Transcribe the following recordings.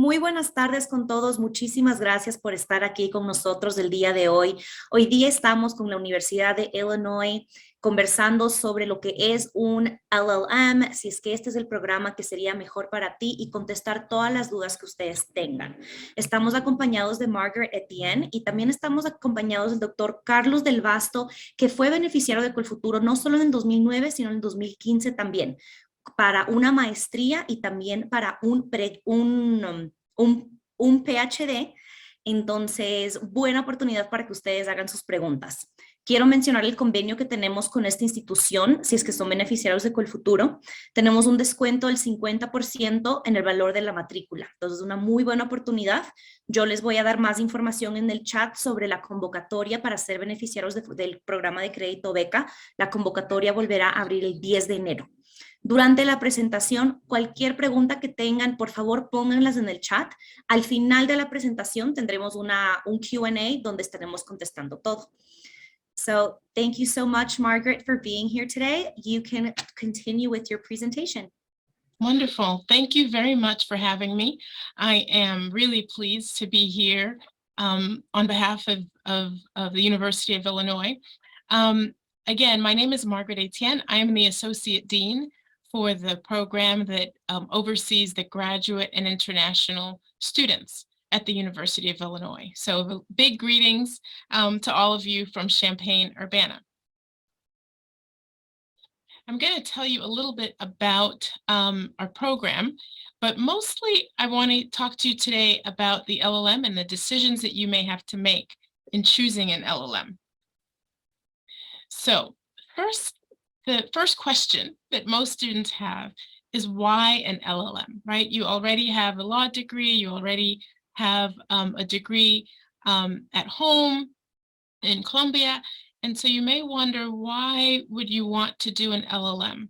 Muy buenas tardes con todos. Muchísimas gracias por estar aquí con nosotros el día de hoy. Hoy día estamos con la Universidad de Illinois conversando sobre lo que es un LLM, si es que este es el programa que sería mejor para ti y contestar todas las dudas que ustedes tengan. Estamos acompañados de Margaret Etienne y también estamos acompañados del doctor Carlos del Vasto, que fue beneficiario de Colfuturo no solo en el 2009, sino en el 2015 también, para una maestría y también para un PhD. Entonces, buena oportunidad para que ustedes hagan sus preguntas. Quiero mencionar el convenio que tenemos con esta institución, si es que son beneficiarios de Colfuturo. Tenemos un descuento del 50% en el valor de la matrícula. Entonces, una muy buena oportunidad. Yo les voy a dar más información en el chat sobre la convocatoria para ser beneficiarios del programa de crédito beca. La convocatoria volverá a abrir el 10 de enero. Durante la presentación, cualquier pregunta que tengan, por favor, pónganlas en el chat. Al final de la presentación tendremos un Q&A donde estaremos contestando todo. So, thank you so much, Margaret, for being here today. You can continue with your presentation. Wonderful. Thank you very much for having me. I am really pleased to be here on behalf of the University of Illinois. Again, my name is Margaret Etienne. I am the Associate Dean for the program that oversees the graduate and international students at the University of Illinois. So big greetings to all of you from Champaign-Urbana. I'm going to tell you a little bit about our program, but mostly I want to talk to you today about the LLM and the decisions that you may have to make in choosing an LLM. So the first question that most students have is why an LLM, right? You already have a law degree, you already have a degree at home in Columbia, and so you may wonder, why would you want to do an LLM?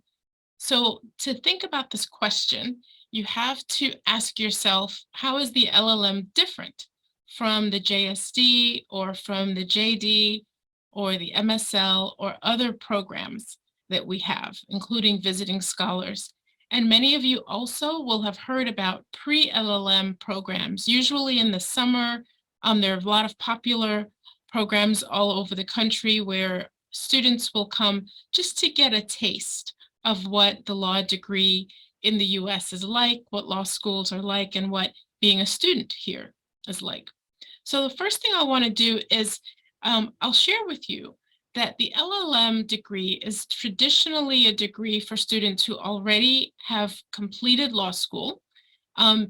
So to think about this question, you have to ask yourself, how is the LLM different from the JSD or from the JD or the MSL or other programs that we have, including visiting scholars? And many of you also will have heard about pre-LLM programs. Usually in the summer, there are a lot of popular programs all over the country where students will come just to get a taste of what the law degree in the US is like, what law schools are like, and what being a student here is like. So the first thing I want to do is I'll share with you that the LLM degree is traditionally a degree for students who already have completed law school,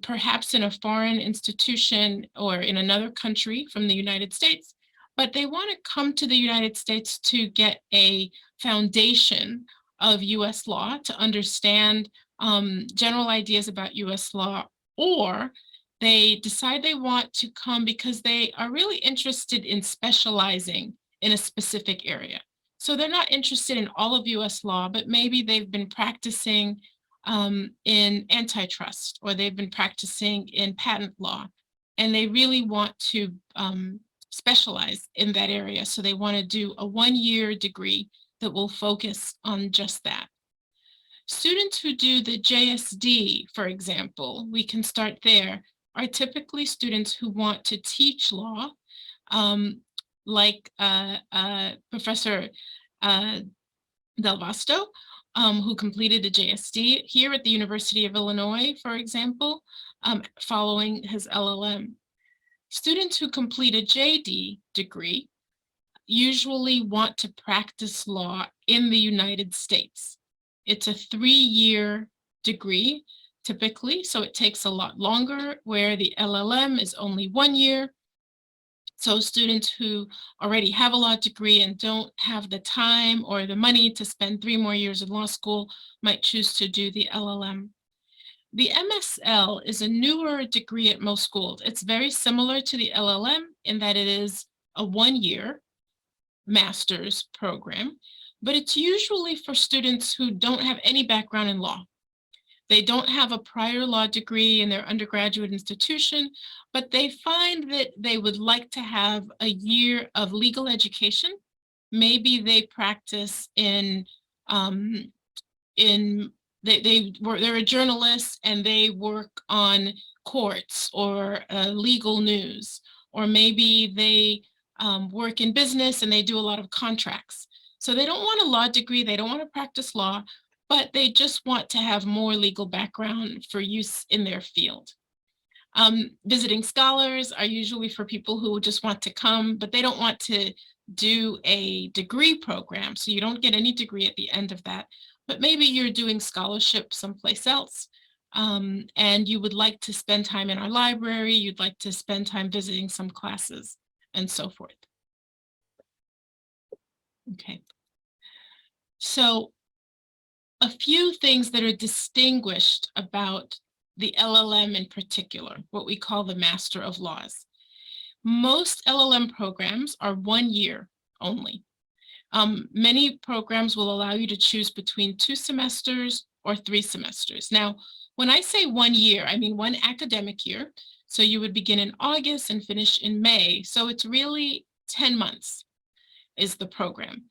perhaps in a foreign institution or in another country from the United States, but they want to come to the United States to get a foundation of US law, to understand general ideas about US law, or they decide they want to come because they are really interested in specializing in a specific area. So they're not interested in all of US law, but maybe they've been practicing in antitrust, or they've been practicing in patent law, and they really want to specialize in that area. So they want to do a one-year degree that will focus on just that. Students who do the JSD, for example, we can start there, are typically students who want to teach law, like Professor Del Vasto, who completed the JSD here at the University of Illinois, for example, following his LLM. Students who complete a JD degree usually want to practice law in the United States. It's a 3-year degree, typically, so it takes a lot longer, where the LLM is only 1 year. So students who already have a law degree and don't have the time or the money to spend 3 more years in law school might choose to do the LLM. The MSL is a newer degree at most schools. It's very similar to the LLM in that it is a 1-year master's program, but it's usually for students who don't have any background in law. They don't have a prior law degree in their undergraduate institution, but they find that they would like to have a year of legal education. Maybe they practice in they're a journalist and they work on courts or legal news, or maybe they work in business and they do a lot of contracts. So they don't want a law degree, they don't want to practice law, but they just want to have more legal background for use in their field. Visiting scholars are usually for people who just want to come, but they don't want to do a degree program. So you don't get any degree at the end of that, but maybe you're doing scholarship someplace else. And you would like to spend time in our library, you'd like to spend time visiting some classes, and so forth. Okay. So a few things that are distinguished about the LLM in particular, what we call the Master of Laws. Most LLM programs are 1 year only. Many programs will allow you to choose between 2 semesters or 3 semesters. Now, when I say 1 year, I mean 1 academic year. So you would begin in August and finish in May. So it's really 10 months is the program.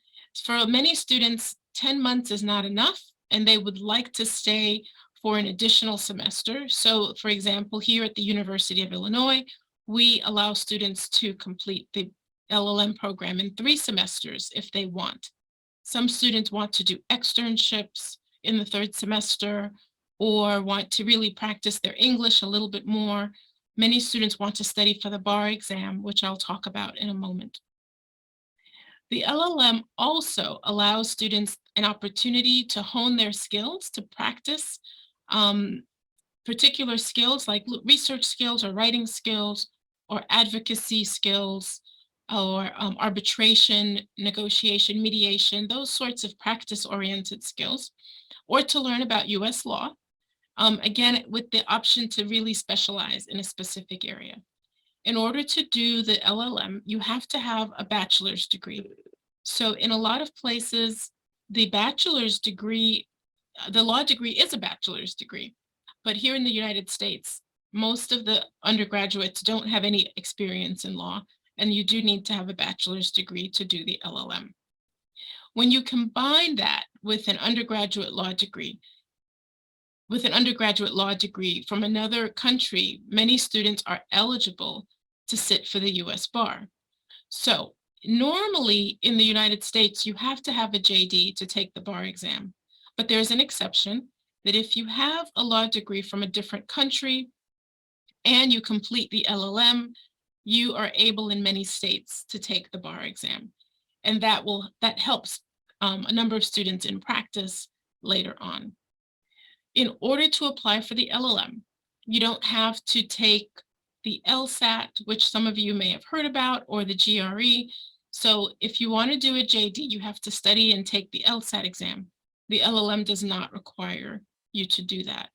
For many students, 10 months is not enough, and they would like to stay for an additional semester. So for example, here at the University of Illinois, we allow students to complete the LLM program in 3 semesters if they want. Some students want to do externships in the 3rd semester or want to really practice their English a little bit more. Many students want to study for the bar exam, which I'll talk about in a moment. The LLM also allows students an opportunity to hone their skills, to practice particular skills like research skills or writing skills or advocacy skills or arbitration, negotiation, mediation, those sorts of practice-oriented skills, or to learn about US law, again, with the option to really specialize in a specific area. In order to do the LLM, you have to have a bachelor's degree. So in a lot of places, the bachelor's degree, the law degree is a bachelor's degree. But here in the United States, most of the undergraduates don't have any experience in law, and you do need to have a bachelor's degree to do the LLM. When you combine that with an undergraduate law degree, from another country, many students are eligible to sit for the US bar. So normally in the United States, you have to have a JD to take the bar exam, but there's an exception that if you have a law degree from a different country and you complete the LLM, you are able in many states to take the bar exam. And that helps a number of students in practice later on. In order to apply for the LLM, you don't have to take the LSAT, which some of you may have heard about, or the GRE. So if you want to do a JD, you have to study and take the LSAT exam. The LLM does not require you to do that.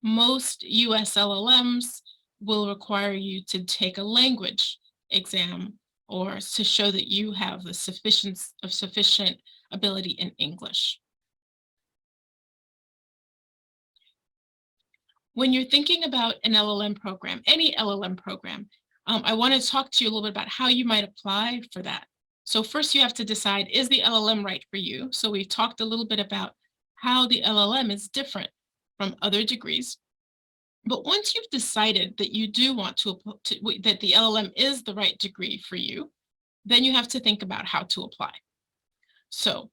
Most US LLMs will require you to take a language exam or to show that you have the sufficient ability in English. When you're thinking about an LLM program, any LLM program, I want to talk to you a little bit about how you might apply for that. So first you have to decide, is the LLM right for you? So we've talked a little bit about how the LLM is different from other degrees. But once you've decided that you do want that the LLM is the right degree for you, then you have to think about how to apply. So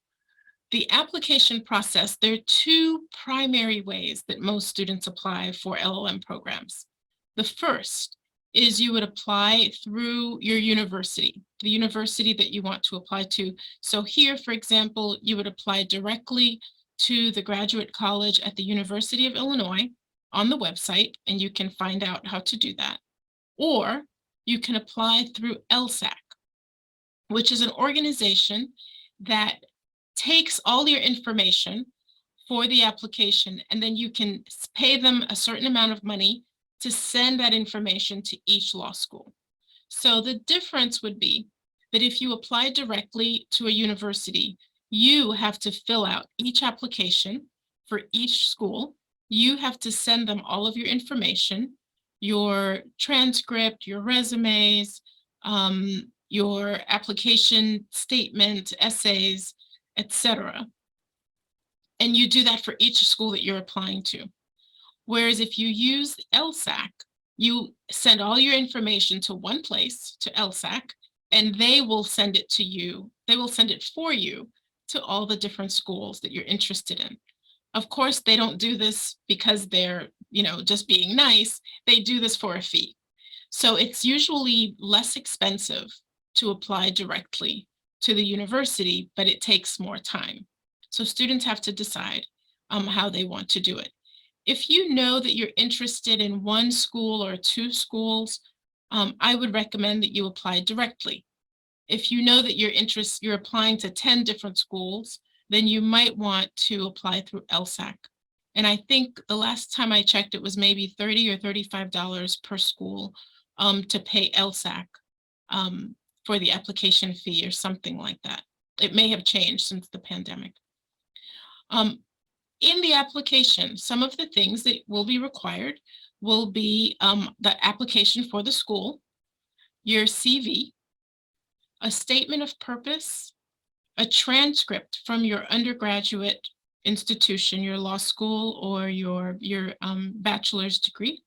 the application process, there are 2 primary ways that most students apply for LLM programs. The first is you would apply through your university, the university that you want to apply to. So here, for example, you would apply directly to the graduate college at the University of Illinois on the website, and you can find out how to do that. Or you can apply through LSAC, which is an organization that takes all your information for the application, and then you can pay them a certain amount of money to send that information to each law school. So the difference would be that if you apply directly to a university, you have to fill out each application for each school. You have to send them all of your information, your transcript, your resumes, your application statement, essays, etc. And you do that for each school that you're applying to. Whereas if you use LSAC, you send all your information to one place, to LSAC, and they will send it to you. They will send it for you to all the different schools that you're interested in. Of course, they don't do this because they're, just being nice. They do this for a fee. So it's usually less expensive to apply directly to the university, but it takes more time. So students have to decide how they want to do it. If you know that you're interested in one school or two schools, I would recommend that you apply directly. If you know that you're applying to 10 different schools, then you might want to apply through LSAC. And I think the last time I checked, it was maybe $30 or $35 per school to pay LSAC for the application fee or something like that. It may have changed since the pandemic. In the application, some of the things that will be required will be the application for the school, your CV, a statement of purpose, a transcript from your undergraduate institution, your law school or your bachelor's degree.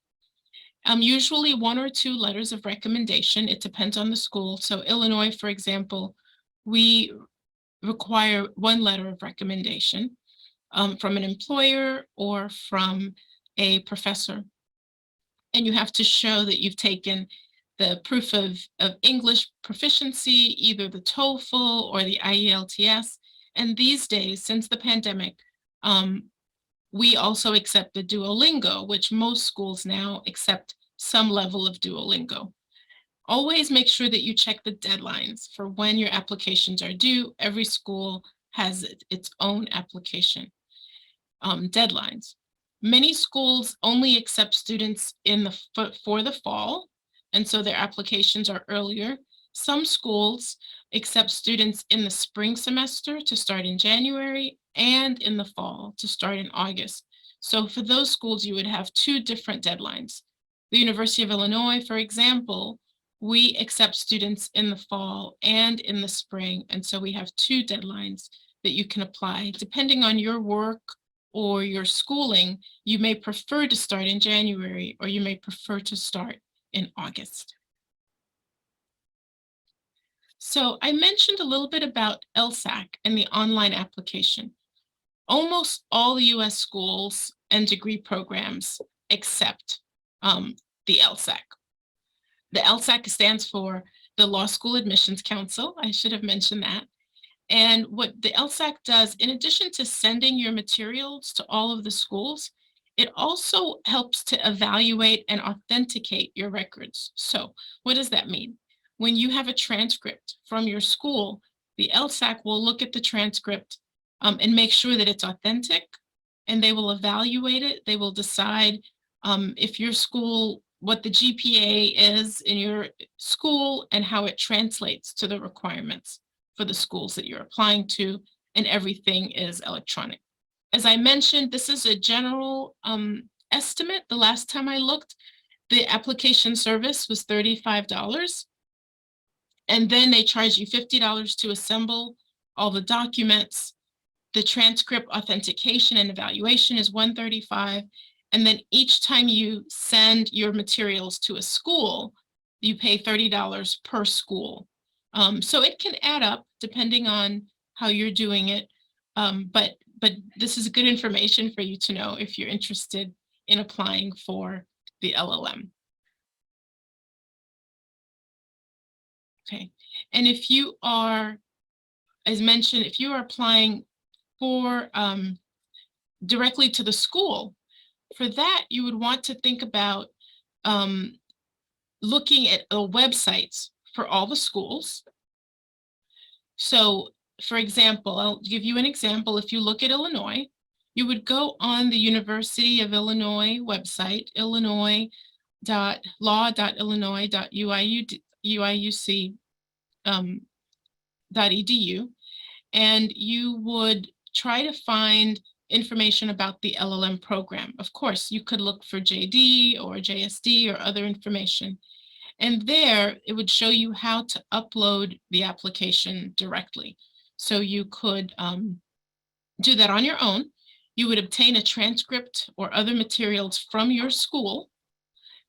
Usually 1 or 2 letters of recommendation. It depends on the school. So Illinois, for example, we require 1 letter of recommendation from an employer or from a professor. And you have to show that you've taken the proof of English proficiency, either the TOEFL or the IELTS. And these days, since the pandemic, we also accept the Duolingo, which most schools now accept some level of Duolingo. Always make sure that you check the deadlines for when your applications are due. Every school has its own application deadlines. Many schools only accept students for the fall, and so their applications are earlier. Some schools accept students in the spring semester to start in January and in the fall to start in August. So for those schools, you would have 2 different deadlines. The University of Illinois, for example, we accept students in the fall and in the spring, and so we have 2 deadlines that you can apply. Depending on your work or your schooling, you may prefer to start in January or you may prefer to start in August. So I mentioned a little bit about LSAC and the online application. Almost all the US schools and degree programs accept the LSAC. The LSAC stands for the Law School Admissions Council. I should have mentioned that. And what the LSAC does, in addition to sending your materials to all of the schools, it also helps to evaluate and authenticate your records. So what does that mean? When you have a transcript from your school, the LSAC will look at the transcript and make sure that it's authentic, and they will evaluate it. They will decide if your school, what the GPA is in your school and how it translates to the requirements for the schools that you're applying to, and everything is electronic. As I mentioned, this is a general estimate. The last time I looked, the application service was $35. And then they charge you $50 to assemble all the documents. The transcript authentication and evaluation is $135. And then each time you send your materials to a school, you pay $30 per school. So it can add up depending on how you're doing it. But this is good information for you to know if you're interested in applying for the LLM. Okay, and if you are, as mentioned, if you are applying for directly to the school, for that you would want to think about looking at websites for all the schools. So, for example, I'll give you an example. If you look at Illinois, you would go on the University of Illinois website, illinois.law.illinois.uiuc.edu, and you would try to find information about the LLM program. Of course, you could look for JD or JSD or other information. And there, it would show you how to upload the application directly. So you could do that on your own. You would obtain a transcript or other materials from your school,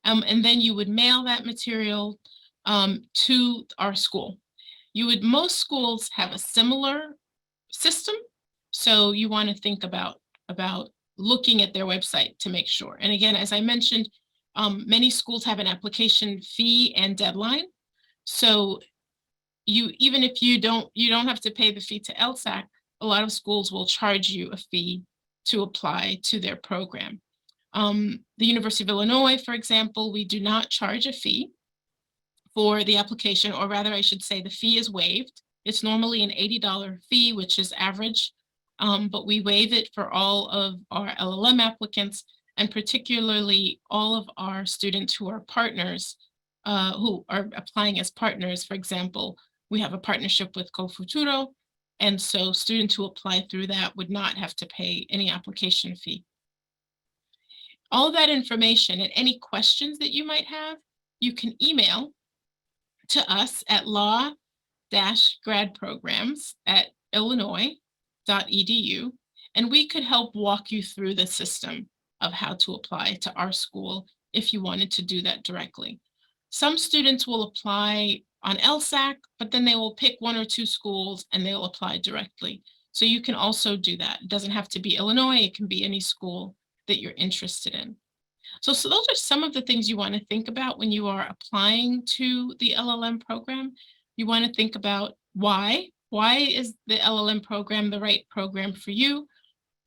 and then you would mail that material to our school. Most schools have a similar system, so you want to think about looking at their website to make sure. And again, as I mentioned, many schools have an application fee and deadline. So even if you don't have to pay the fee to LSAC, a lot of schools will charge you a fee to apply to their program. The University of Illinois, for example, we do not charge a fee for the application, or rather I should say the fee is waived. It's normally an $80 fee, which is average, but we waive it for all of our LLM applicants, and particularly all of our students who are partners, who are applying as partners. For example, we have a partnership with CoFuturo, and so students who apply through that would not have to pay any application fee. All that information and any questions that you might have, you can email to us at law-gradprograms@illinois.edu, and we could help walk you through the system of how to apply to our school if you wanted to do that directly. Some students will apply on LSAC, but then they will pick one or two schools and they'll apply directly. So you can also do that. It doesn't have to be Illinois, it can be any school that you're interested in. So those are some of the things you want to think about when you are applying to the LLM program. You want to think about why. Why is the LLM program the right program for you?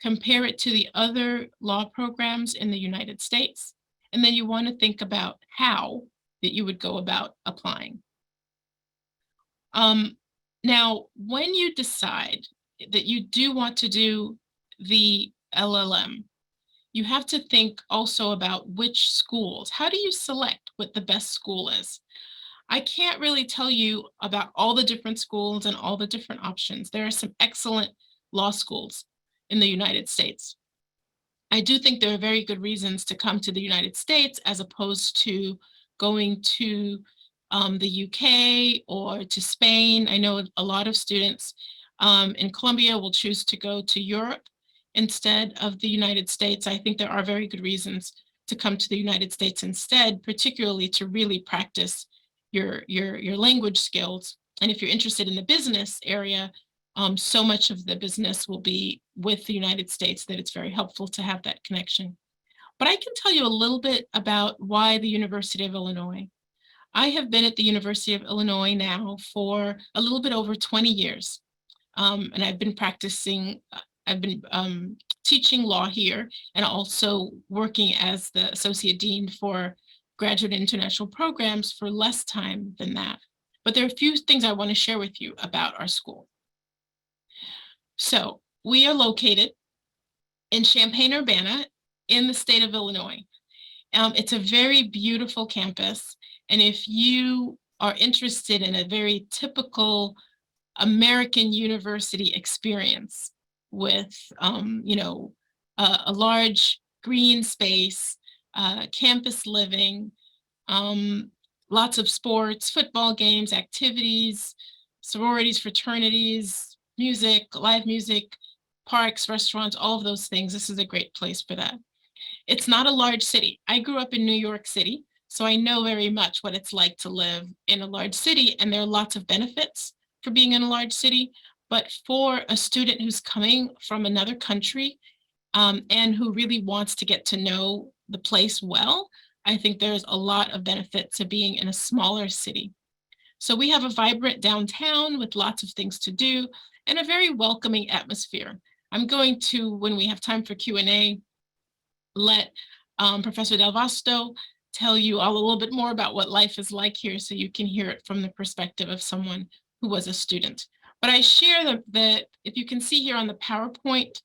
Compare it to the other law programs in the United States. And then you want to think about how that you would go about applying. Now, when you decide that you do want to do the LLM, you have to think also about which schools. How do you select what the best school is? I can't really tell you about all the different schools and all the different options. There are some excellent law schools in the United States. I do think there are very good reasons to come to the United States as opposed to going to the UK or to Spain. I know a lot of students in Columbia will choose to go to Europe instead of the United States. I think there are very good reasons to come to the United States instead, particularly to really practice your language skills. And if you're interested in the business area, so much of the business will be with the United States that it's very helpful to have that connection. But I can tell you a little bit about why the University of Illinois. I have been at the University of Illinois now for a little bit over 20 years. And I've been teaching law here and also working as the Associate Dean for Graduate International Programs for less time than that. But there are a few things I want to share with you about our school. So we are located in Champaign-Urbana in the state of Illinois. It's a very beautiful campus. And if you are interested in a very typical American university experience with, a large green space, campus living, lots of sports, football games, activities, sororities, fraternities, music, live music, parks, restaurants, all of those things. This is a great place for that. It's not a large city. I grew up in New York City, so I know very much what it's like to live in a large city, and there are lots of benefits for being in a large city. But for a student who's coming from another country and who really wants to get to know the place well, I think there's a lot of benefit to being in a smaller city. So we have a vibrant downtown with lots of things to do and a very welcoming atmosphere. I'm going to, when we have time for Q&A, let Professor Del Vasto tell you all a little bit more about what life is like here so you can hear it from the perspective of someone who was a student. But I share that if you can see here on the PowerPoint,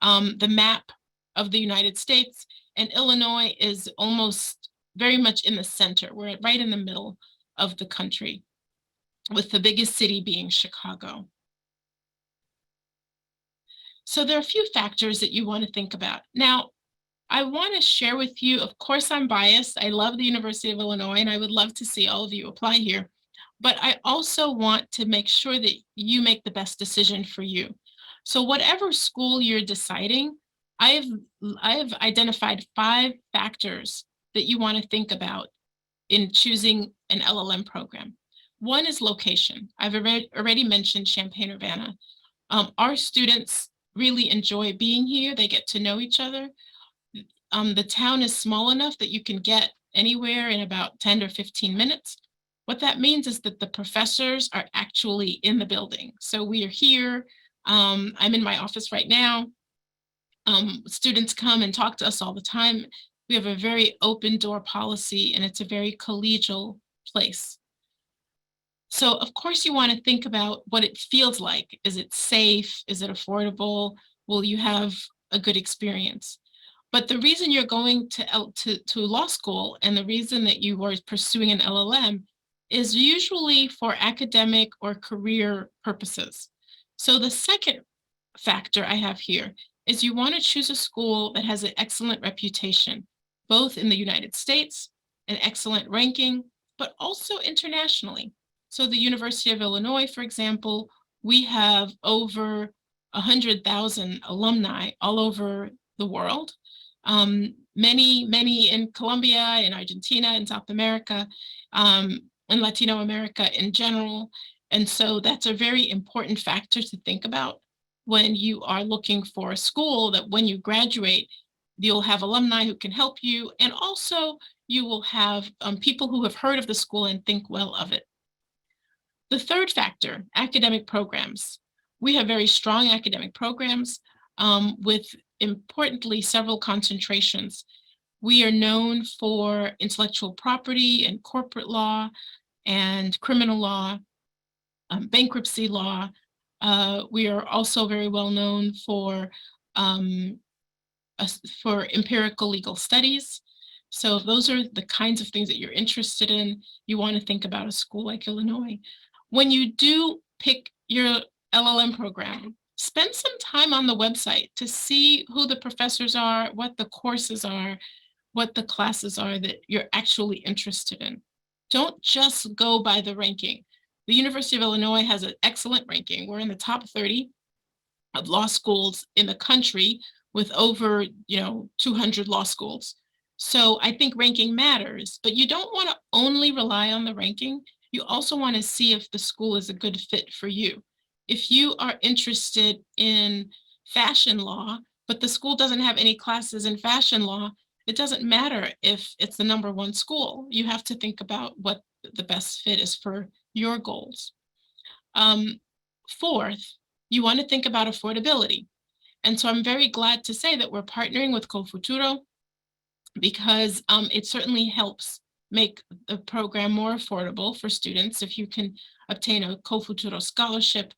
the map of the United States, and Illinois is almost very much in the center. We're right in the middle of the country, with the biggest city being Chicago. So there are a few factors that you want to think about. Now, I want to share with you, of course, I'm biased. I love the University of Illinois, and I would love to see all of you apply here. But I also want to make sure that you make the best decision for you. So whatever school you're deciding, I've identified 5 factors that you want to think about in choosing an LLM program. One is location. I've already mentioned Champaign-Urbana. Our students really enjoy being here. They get to know each other. The town is small enough that you can get anywhere in about 10 or 15 minutes. What that means is that the professors are actually in the building. So we are here. I'm in my office right now. Students come and talk to us all the time. We have a very open door policy, and it's a very collegial place. So of course you want to think about what it feels like. Is it safe? Is it affordable? Will you have a good experience? But the reason you're going to law school and the reason that you are pursuing an LLM is usually for academic or career purposes. So the second factor I have here is you want to choose a school that has an excellent reputation, both in the United States, an excellent ranking, but also internationally. So the University of Illinois, for example, we have over 100,000 alumni all over the world. Many in Colombia, in Argentina, in South America, and Latino America in general. And so that's a very important factor to think about when you are looking for a school, that when you graduate, you'll have alumni who can help you. And also you will have people who have heard of the school and think well of it. The third factor, academic programs. We have very strong academic programs with, importantly, several concentrations. We are known for intellectual property and corporate law and criminal law, bankruptcy law. We are also very well known for empirical legal studies. So those are the kinds of things that you're interested in. You want to think about a school like Illinois. When you do pick your LLM program, spend some time on the website to see who the professors are, what the courses are, what the classes are that you're actually interested in. Don't just go by the ranking. The University of Illinois has an excellent ranking. We're in the top 30 of law schools in the country with over 200 law schools. So I think ranking matters, but you don't want to only rely on the ranking. You also want to see if the school is a good fit for you. If you are interested in fashion law, but the school doesn't have any classes in fashion law, it doesn't matter if it's the #1 school. You have to think about what the best fit is for your goals. Fourth, you want to think about affordability. And so I'm very glad to say that we're partnering with CoFuturo because it certainly helps make the program more affordable for students if you can obtain a CoFuturo scholarship.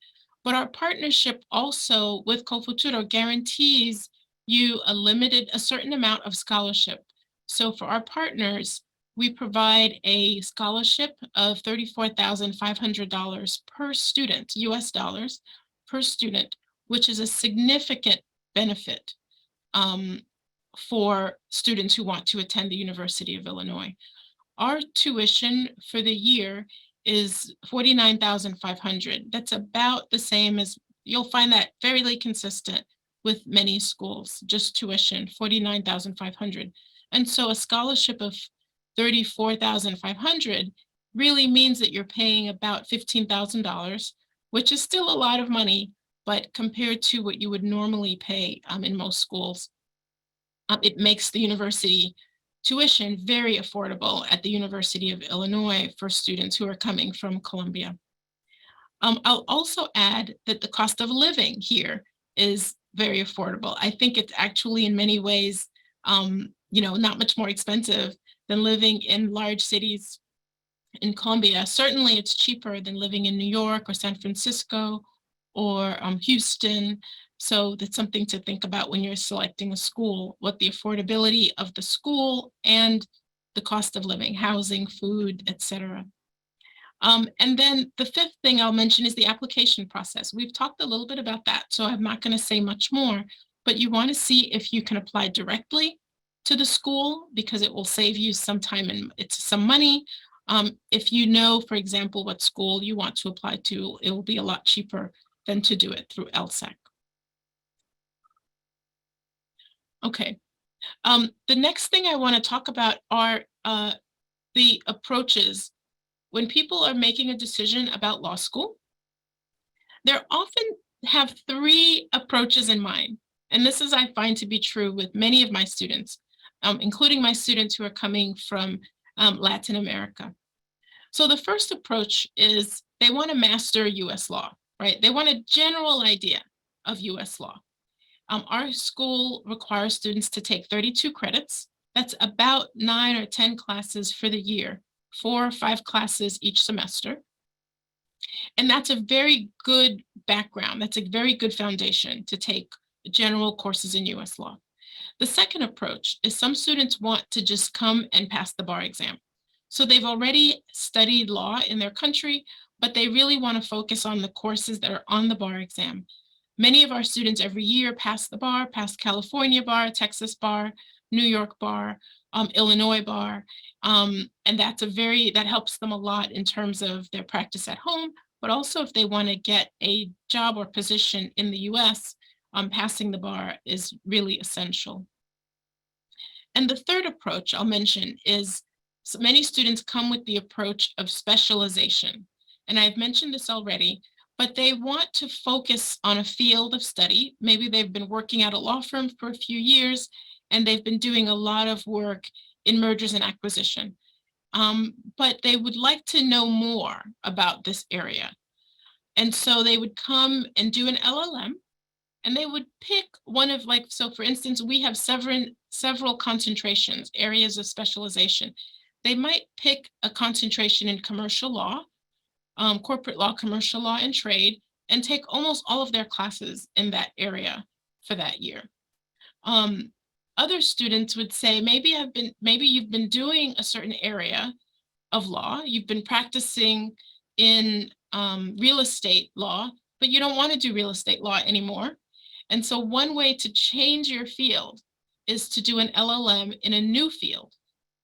But our partnership also with CoFuturo guarantees you a certain amount of scholarship. So for our partners, we provide a scholarship of $34,500 per student, US dollars per student, which is a significant benefit for students who want to attend the University of Illinois. Our tuition for the year is $49,500. That's about the same as, you'll find that fairly consistent with many schools, just tuition, $49,500. And so a scholarship of $34,500 really means that you're paying about $15,000, which is still a lot of money, but compared to what you would normally pay in most schools, it makes the university tuition very affordable at the University of Illinois for students who are coming from Columbia. I'll also add that the cost of living here is very affordable. I think it's actually in many ways, not much more expensive than living in large cities in Columbia. Certainly it's cheaper than living in New York or San Francisco or Houston. So that's something to think about when you're selecting a school, what the affordability of the school and the cost of living, housing, food, etc. And then the fifth thing I'll mention is the application process. We've talked a little bit about that, so I'm not going to say much more, but you want to see if you can apply directly to the school because it will save you some time and it's some money. If you know, for example, what school you want to apply to, it will be a lot cheaper than to do it through LSAC. Okay. The next thing I want to talk about are the approaches. When people are making a decision about law school, they often have three approaches in mind. And this is, I find, to be true with many of my students, including my students who are coming from Latin America. So the first approach is they want to master US law, right? They want a general idea of US law. Our school requires students to take 32 credits. That's about 9 or 10 classes for the year, 4 or 5 classes each semester. And that's a very good background. That's a very good foundation to take general courses in US law. The second approach is some students want to just come and pass the bar exam. So they've already studied law in their country, but they really want to focus on the courses that are on the bar exam. Many of our students every year pass the bar, pass California bar, Texas bar, New York bar, Illinois bar. And that helps them a lot in terms of their practice at home, but also if they want to get a job or position in the US, passing the bar is really essential. And the third approach I'll mention is many students come with the approach of specialization. And I've mentioned this already, but they want to focus on a field of study. Maybe they've been working at a law firm for a few years, and they've been doing a lot of work in mergers and acquisition. But they would like to know more about this area. And so they would come and do an LLM, and they would pick one of, like, so for instance, we have several concentrations, areas of specialization. They might pick a concentration in commercial law, corporate law, commercial law, and trade, and take almost all of their classes in that area for that year. Other students would say, maybe you've been doing a certain area of law, you've been practicing in real estate law, but you don't want to do real estate law anymore. And so one way to change your field is to do an LLM in a new field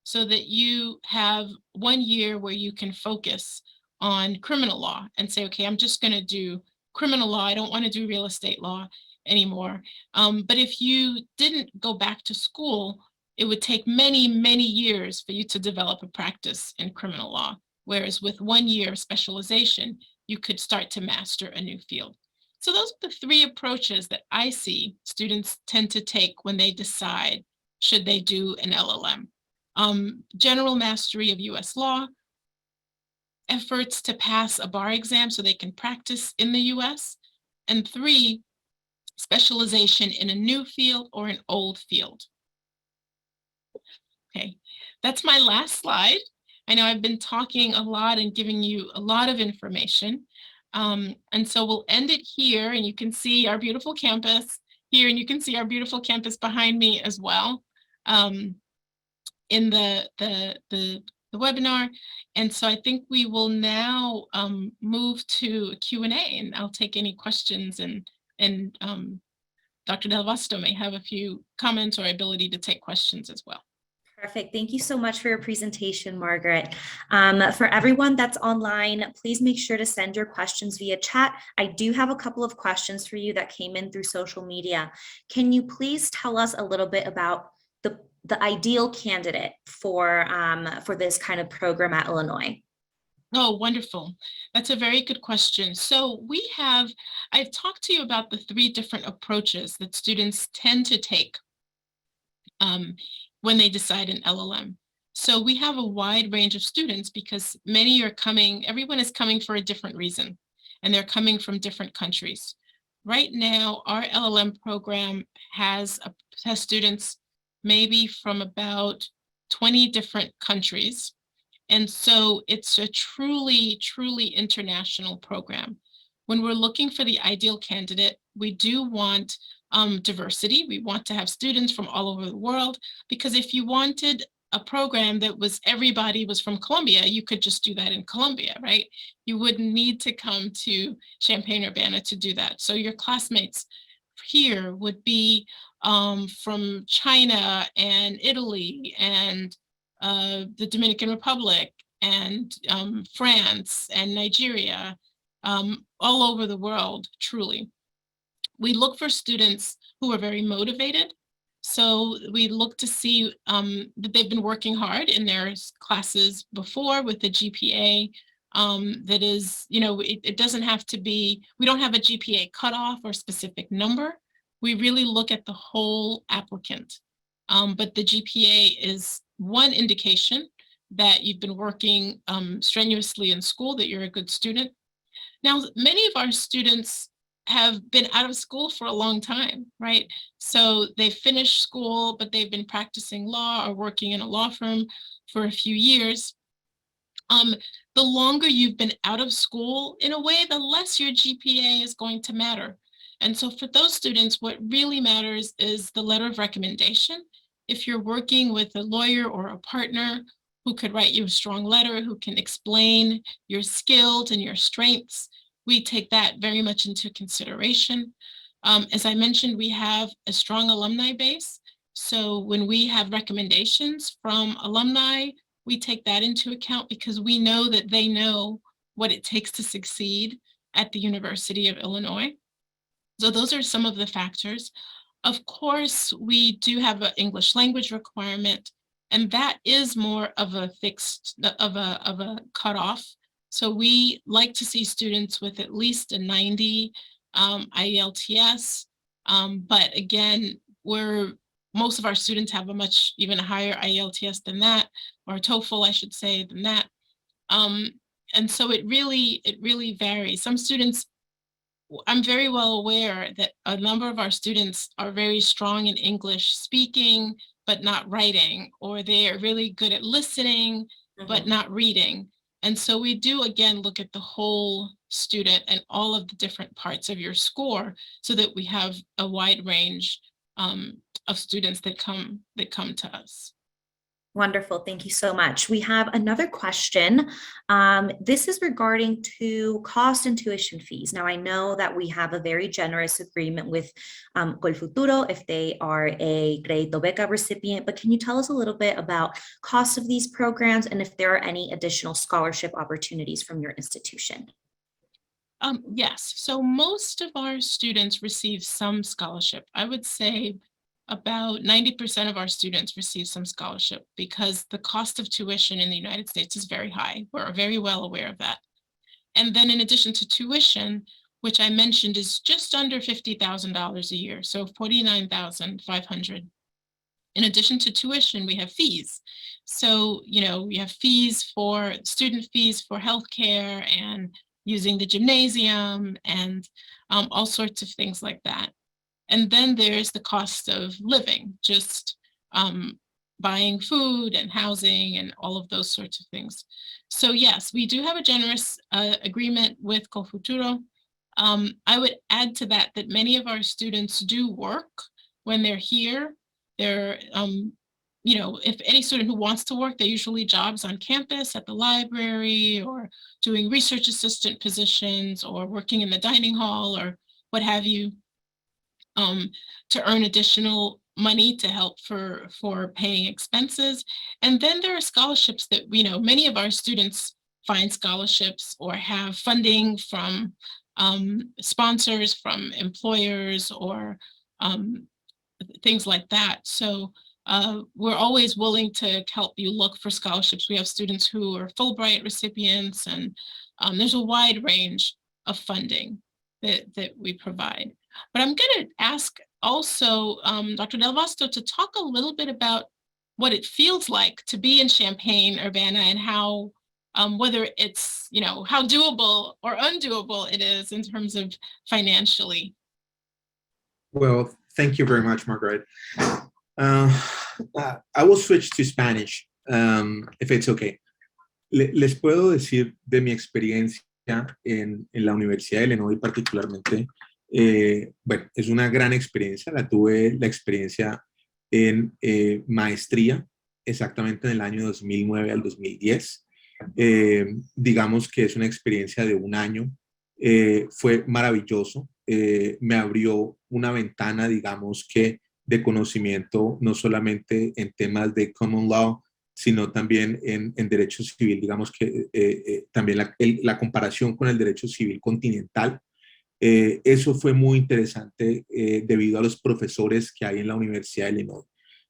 so that you have 1 year where you can focus on criminal law and say, okay, I'm just going to do criminal law. I don't want to do real estate law anymore. But if you didn't go back to school, it would take many, many years for you to develop a practice in criminal law. Whereas with 1 year of specialization, you could start to master a new field. So those are the three approaches that I see students tend to take when they decide, should they do an LLM? General mastery of US law, efforts to pass a bar exam so they can practice in the US, and 3, specialization in a new field or an old field. Okay, that's my last slide. I know I've been talking a lot and giving you a lot of information. And so we'll end it here, and you can see our beautiful campus here, and you can see our beautiful campus behind me as well in the webinar. And so I think we will now move to a Q&A, and I'll take any questions, and Dr. Del Vasto may have a few comments or ability to take questions as well. Perfect. Thank you so much for your presentation, Margaret. For everyone that's online, please make sure to send your questions via chat. I do have a couple of questions for you that came in through social media. Can you please tell us a little bit about the ideal candidate for this kind of program at Illinois? Oh, wonderful. That's a very good question. So I've talked to you about the 3 different approaches that students tend to take when they decide an LLM. So we have a wide range of students because everyone is coming for a different reason, and they're coming from different countries. Right now, our LLM program has students maybe from about 20 different countries. And so it's a truly, truly international program. When we're looking for the ideal candidate, we do want diversity. We want to have students from all over the world, because if you wanted a program that everybody was from Colombia, you could just do that in Colombia, right? You wouldn't need to come to Champaign-Urbana to do that. So your classmates here would be from China and Italy and the Dominican Republic and France and Nigeria, all over the world, truly. We look for students who are very motivated, So we look to see that they've been working hard in their classes before with the GPA that is, it doesn't have to be, we don't have a GPA cutoff or specific number. We really look at the whole applicant. But the GPA is one indication that you've been working strenuously in school, that you're a good student. Now, many of our students have been out of school for a long time, right? So they finished school, but they've been practicing law or working in a law firm for a few years. The longer you've been out of school, in a way, the less your GPA is going to matter. And so for those students, what really matters is the letter of recommendation. If you're working with a lawyer or a partner who could write you a strong letter, who can explain your skills and your strengths, we take that very much into consideration. As I mentioned, we have a strong alumni base. So when we have recommendations from alumni, we take that into account because we know that they know what it takes to succeed at the University of Illinois. So those are some of the factors. Of course, we do have an English language requirement, and that is more of a fixed, of a cutoff. So we like to see students with at least a 90 IELTS, but again, most of our students have even a higher IELTS than that, or TOEFL, I should say, than that. And so it really varies. Some students, I'm very well aware that a number of our students are very strong in English speaking, but not writing, or they are really good at listening, but not reading. And so we do, again, look at the whole student and all of the different parts of your score so that we have a wide range of students that come to us. Wonderful. Thank you so much. We have another question. This is regarding to cost and tuition fees. Now, I know that we have a very generous agreement with Colfuturo if they are a Crédito Beca recipient, but can you tell us a little bit about cost of these programs and if there are any additional scholarship opportunities from your institution? Yes, so most of our students receive some scholarship. I would say about 90% of our students receive some scholarship because the cost of tuition in the United States is very high. We're very well aware of that. And then in addition to tuition, which I mentioned is just under $50,000 a year, so $49,500. In addition to tuition, we have fees. So, we have student fees for healthcare and using the gymnasium and all sorts of things like that. And then there's the cost of living, just buying food and housing and all of those sorts of things. So yes, we do have a generous agreement with Colfuturo. I would add to that many of our students do work when they're here. They're, if any student who wants to work, they're usually jobs on campus at the library or doing research assistant positions or working in the dining hall or what have you. To earn additional money to help for paying expenses. And then there are scholarships that, many of our students find scholarships or have funding from sponsors, from employers, or things like that. So we're always willing to help you look for scholarships. We have students who are Fulbright recipients, and there's a wide range of funding that we provide. But I'm going to ask also Dr. Del Vasto to talk a little bit about what it feels like to be in Champaign-Urbana and how, whether it's, how doable or undoable it is in terms of financially. Well, thank you very much, Margaret. I will switch to Spanish, if it's okay. Les puedo decir de mi experiencia en la Universidad de Illinois particularmente. Bueno, es una gran experiencia. Tuve la experiencia en maestría, exactamente en el año 2009 al 2010. Digamos que es una experiencia de un año. Fue maravilloso. Me abrió una ventana, digamos que de conocimiento, no solamente en temas de common law, sino también en derecho civil, digamos que también la comparación con el derecho civil continental Eso fue muy interesante debido a los profesores que hay en la Universidad de Illinois.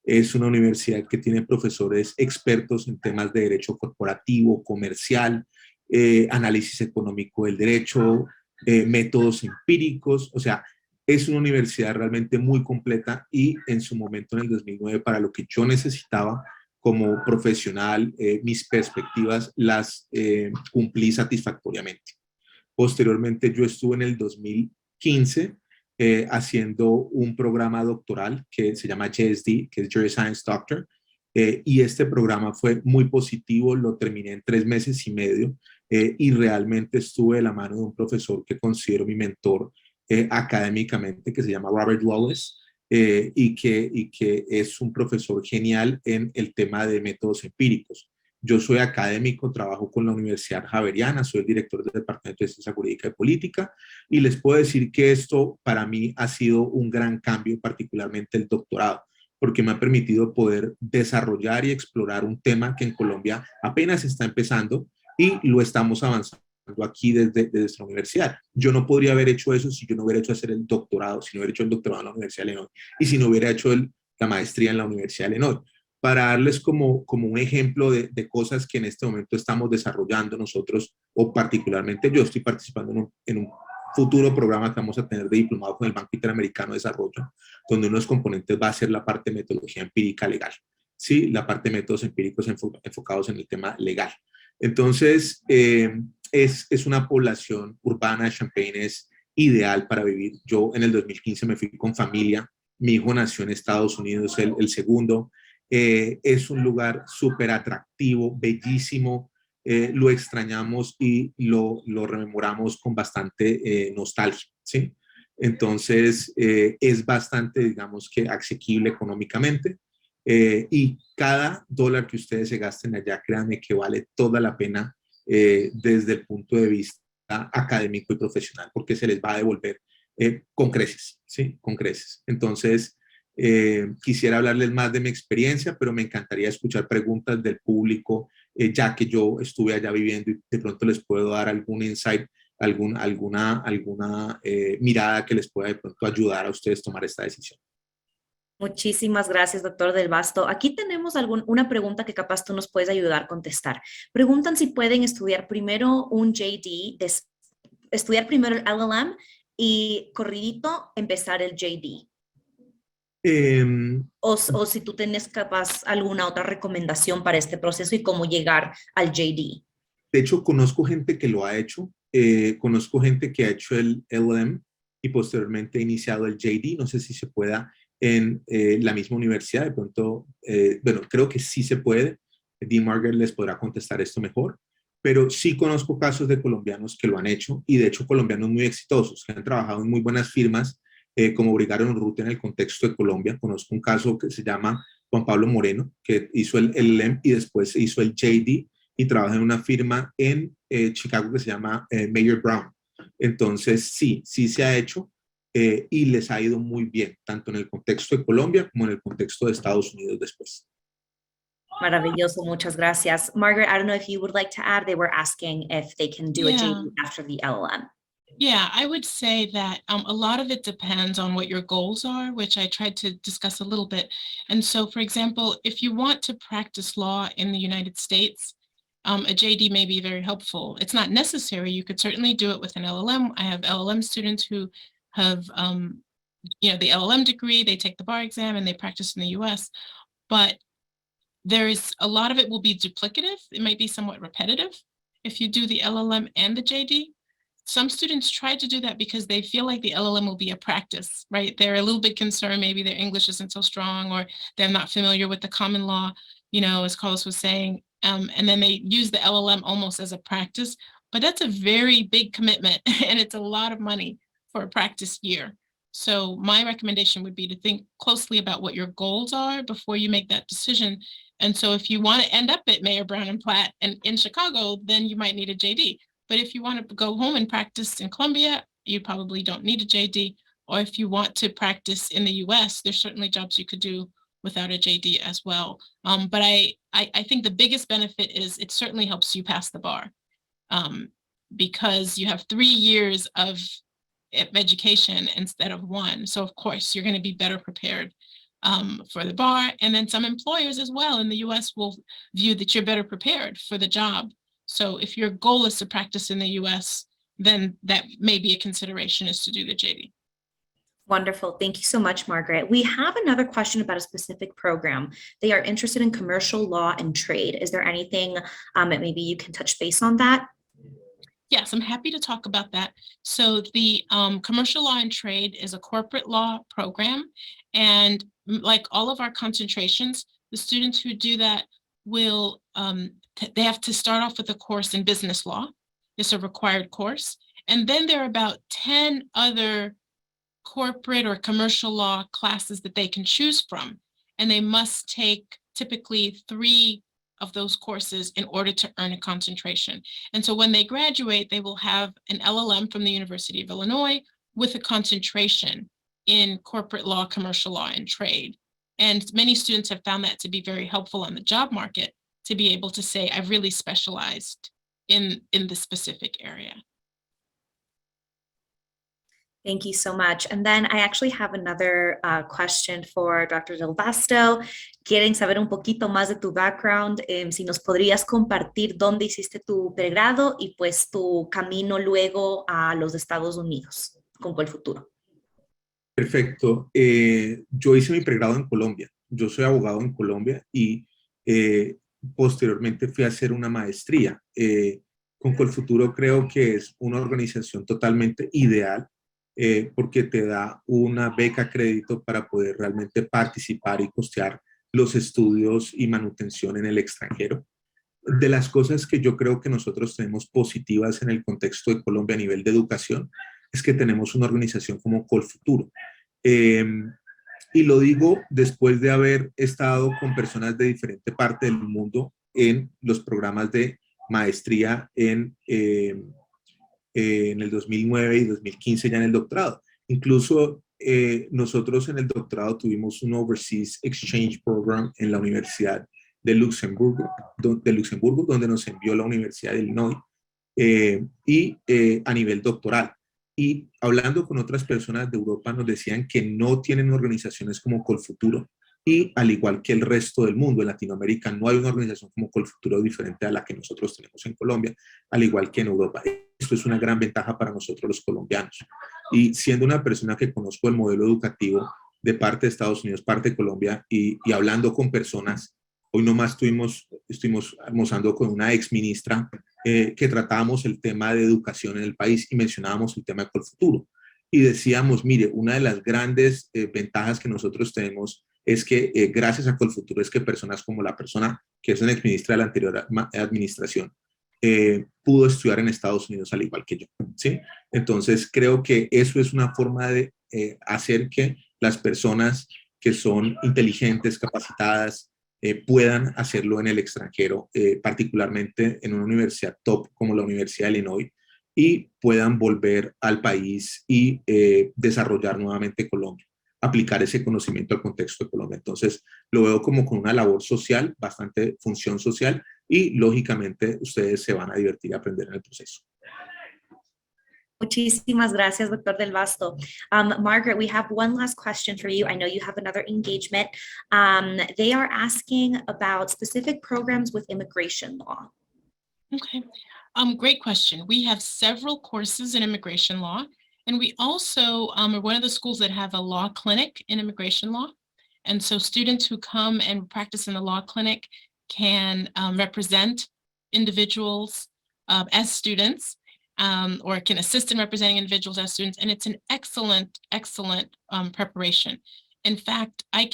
Es una universidad que tiene profesores expertos en temas de derecho corporativo, comercial, análisis económico del derecho, métodos empíricos. O sea, es una universidad realmente muy completa y en su momento, en el 2009, para lo que yo necesitaba como profesional, mis perspectivas las cumplí satisfactoriamente. Posteriormente, yo estuve en el 2015 haciendo un programa doctoral que se llama JSD, que es Jury Science Doctor, y este programa fue muy positivo, lo terminé en 3 meses y medio, y realmente estuve de la mano de un profesor que considero mi mentor académicamente, que se llama Robert Wallace, y que es un profesor genial en el tema de métodos empíricos. Yo soy académico, trabajo con la Universidad Javeriana, soy el director del Departamento de Ciencia Jurídica y Política, y les puedo decir que esto para mí ha sido un gran cambio, particularmente el doctorado, porque me ha permitido poder desarrollar y explorar un tema que en Colombia apenas está empezando y lo estamos avanzando aquí desde nuestra universidad. Yo no podría haber hecho eso si yo no hubiera hecho hacer el doctorado, si no hubiera hecho el doctorado en la Universidad de Illinois y si no hubiera hecho la maestría en la Universidad de Illinois, para darles como un ejemplo de cosas que en este momento estamos desarrollando nosotros, o particularmente yo estoy participando en un futuro programa que vamos a tener de diplomado con el Banco Interamericano de Desarrollo, donde uno de los componentes va a ser la parte de metodología empírica legal, ¿sí? La parte de métodos empíricos enfocados en el tema legal. Entonces, es una población urbana, Champaign es ideal para vivir. Yo en el 2015 me fui con familia, mi hijo nació en Estados Unidos, el segundo. Es un lugar súper atractivo, bellísimo, lo extrañamos y lo rememoramos con bastante nostalgia, ¿sí? Entonces, es bastante, digamos que, asequible económicamente, y cada dólar que ustedes se gasten allá, créanme que vale toda la pena desde el punto de vista académico y profesional, porque se les va a devolver con creces, ¿sí? Con creces. Entonces, quisiera hablarles más de mi experiencia, pero me encantaría escuchar preguntas del público, ya que yo estuve allá viviendo y de pronto les puedo dar algún insight, alguna mirada que les pueda de pronto ayudar a ustedes a tomar esta decisión. Muchísimas gracias, doctor Del Vasto. Aquí tenemos una pregunta que capaz tú nos puedes ayudar a contestar. Preguntan si pueden estudiar primero un JD, estudiar primero el LLM y corridito empezar el JD. O si tú tienes capaz alguna otra recomendación para este proceso y cómo llegar al JD. De hecho, conozco gente que lo ha hecho, conozco gente que ha hecho el LLM y posteriormente ha iniciado el JD. No sé si se pueda en la misma universidad, de pronto, bueno, creo que sí se puede. Dean Margaret les podrá contestar esto mejor, pero sí conozco casos de colombianos que lo han hecho y de hecho colombianos muy exitosos, que han trabajado en muy buenas firmas como Brigaron Ruth en el contexto de Colombia. Conozco un caso que se llama Juan Pablo Moreno, que hizo el LLM y después hizo el JD y trabaja en una firma en Chicago que se llama Mayer Brown. Entonces, sí se ha hecho y les ha ido muy bien, tanto en el contexto de Colombia como en el contexto de Estados Unidos después. Maravilloso, muchas gracias. Margaret, I don't know if you would like to add, they were asking if they can do a JD after the LLM. Yeah, I would say that a lot of it depends on what your goals are, which I tried to discuss a little bit. And so, for example, if you want to practice law in the United States, a JD may be very helpful. It's not necessary. You could certainly do it with an LLM. I have LLM students who have, the LLM degree, they take the bar exam and they practice in the US. But there is a lot of it will be duplicative. It might be somewhat repetitive if you do the LLM and the JD. Some students try to do that because they feel like the LLM will be a practice, right? They're a little bit concerned, maybe their English isn't so strong or they're not familiar with the common law, as Carlos was saying, and then they use the LLM almost as a practice, but that's a very big commitment and it's a lot of money for a practice year. So my recommendation would be to think closely about what your goals are before you make that decision. And so if you want to end up at Mayer Brown and Platt and in Chicago, then you might need a JD. But if you want to go home and practice in Columbia, you probably don't need a JD. Or if you want to practice in the US, there's certainly jobs you could do without a JD as well. But I think the biggest benefit is it certainly helps you pass the bar, because you have 3 years of education instead of one. So of course, you're going to be better prepared for the bar. And then some employers as well in the US will view that you're better prepared for the job. So if your goal is to practice in the US, then that may be a consideration is to do the JD. Wonderful. Thank you so much, Margaret. We have another question about a specific program. They are interested in commercial law and trade. Is there anything that maybe you can touch base on that? Yes, I'm happy to talk about that. So the commercial law and trade is a corporate law program. And like all of our concentrations, the students who do that will, they have to start off with a course in business law. It's a required course. And then there are about 10 other corporate or commercial law classes that they can choose from. And they must take typically 3 of those courses in order to earn a concentration. And so when they graduate, they will have an LLM from the University of Illinois with a concentration in corporate law, commercial law, and trade. And many students have found that to be very helpful on the job market to be able to say, I've really specialized in this specific area. Thank you so much. And then I actually have another question for Dr. Del Vasto. Quieren saber un poquito más de tu background. Si nos podrías compartir dónde hiciste tu pregrado y pues tu camino luego a los Estados Unidos con Colfuturo. Perfecto. Yo hice mi pregrado en Colombia. Yo soy abogado en Colombia y posteriormente fui a hacer una maestría. Con Colfuturo creo que es una organización totalmente ideal porque te da una beca crédito para poder realmente participar y costear los estudios y manutención en el extranjero. De las cosas que yo creo que nosotros tenemos positivas en el contexto de Colombia a nivel de educación es que tenemos una organización como Colfuturo. Y lo digo después de haber estado con personas de diferente parte del mundo en los programas de maestría en el 2009 y 2015 ya en el doctorado. Incluso nosotros en el doctorado tuvimos un Overseas Exchange Program en la Universidad de Luxemburgo, donde nos envió la Universidad de Illinois y a nivel doctoral. Y hablando con otras personas de Europa nos decían que no tienen organizaciones como Colfuturo y al igual que el resto del mundo, en Latinoamérica no hay una organización como Colfuturo diferente a la que nosotros tenemos en Colombia, al igual que en Europa. Esto es una gran ventaja para nosotros los colombianos. Y siendo una persona que conozco el modelo educativo de parte Estados Unidos, parte de Colombia, y hablando con personas, hoy nomás estuvimos almorzando con una ex ministra que tratábamos el tema de educación en el país y mencionábamos el tema de Colfuturo. Y decíamos, mire, una de las grandes ventajas que nosotros tenemos es que gracias a Colfuturo es que personas como la persona que es una exministra de la anterior administración pudo estudiar en Estados Unidos al igual que yo, ¿sí? Entonces creo que eso es una forma de hacer que las personas que son inteligentes, capacitadas, puedan hacerlo en el extranjero, particularmente en una universidad top como la Universidad de Illinois, y puedan volver al país y desarrollar nuevamente Colombia, aplicar ese conocimiento al contexto de Colombia. Entonces, lo veo como con una labor social, bastante función social, y lógicamente ustedes se van a divertir y aprender en el proceso. Muchísimas gracias, Dr. Del Vasto. Margaret, we have one last question for you. I know you have another engagement. They are asking about specific programs with immigration law. Okay, great question. We have several courses in immigration law, and we also are one of the schools that have a law clinic in immigration law. And so students who come and practice in the law clinic can represent individuals as students, or can assist in representing individuals as students. And it's an excellent, excellent preparation. In fact, I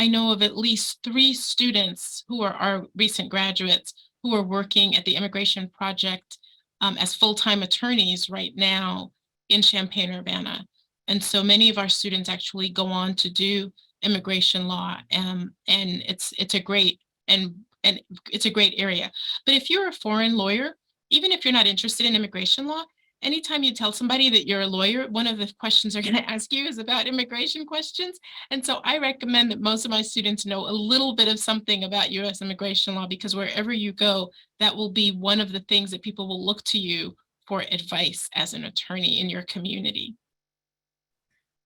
know of at least 3 students who are our recent graduates who are working at the Immigration Project as full-time attorneys right now in Champaign-Urbana. And so many of our students actually go on to do immigration law, and it's a great area. But if you're a foreign lawyer, even if you're not interested in immigration law, anytime you tell somebody that you're a lawyer, one of the questions they're going to ask you is about immigration questions. And so I recommend that most of my students know a little bit of something about U.S. immigration law, because wherever you go, that will be one of the things that people will look to you for advice as an attorney in your community.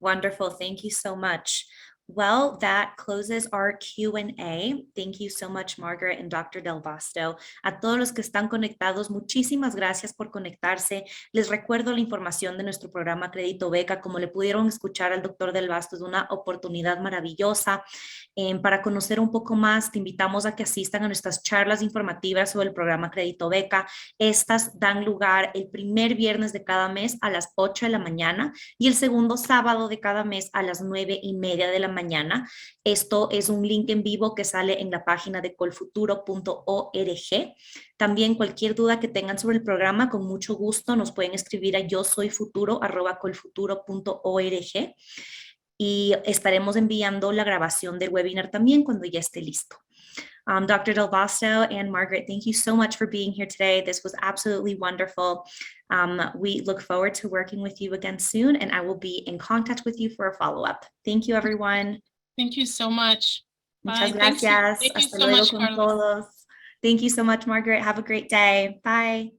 Wonderful. Thank you so much. Well, that closes our Q&A. Thank you so much, Margaret and Dr. Del Vasto. A todos los que están conectados, muchísimas gracias por conectarse. Les recuerdo la información de nuestro programa Crédito Beca. Como le pudieron escuchar al doctor Del Vasto, es una oportunidad maravillosa. Para conocer un poco más, te invitamos a que asistan a nuestras charlas informativas sobre el programa Crédito Beca. Estas dan lugar el primer viernes de cada mes a las 8 de la mañana y el segundo sábado de cada mes a las 9:30 de la mañana. Esto es un link en vivo que sale en la página de colfuturo.org. También cualquier duda que tengan sobre el programa, con mucho gusto nos pueden escribir a yosoyfuturo@colfuturo.org y estaremos enviando la grabación del webinar también cuando ya esté listo. Dr. Del Vasto and Margaret, thank you so much for being here today. This was absolutely wonderful. We look forward to working with you again soon, and I will be in contact with you for a follow-up. Thank you, everyone. Thank you so much. Muchas Bye. gracias. Thank you Hasta so luego much, con Carlos. todos. Thank you so much, Margaret. Have a great day. Bye.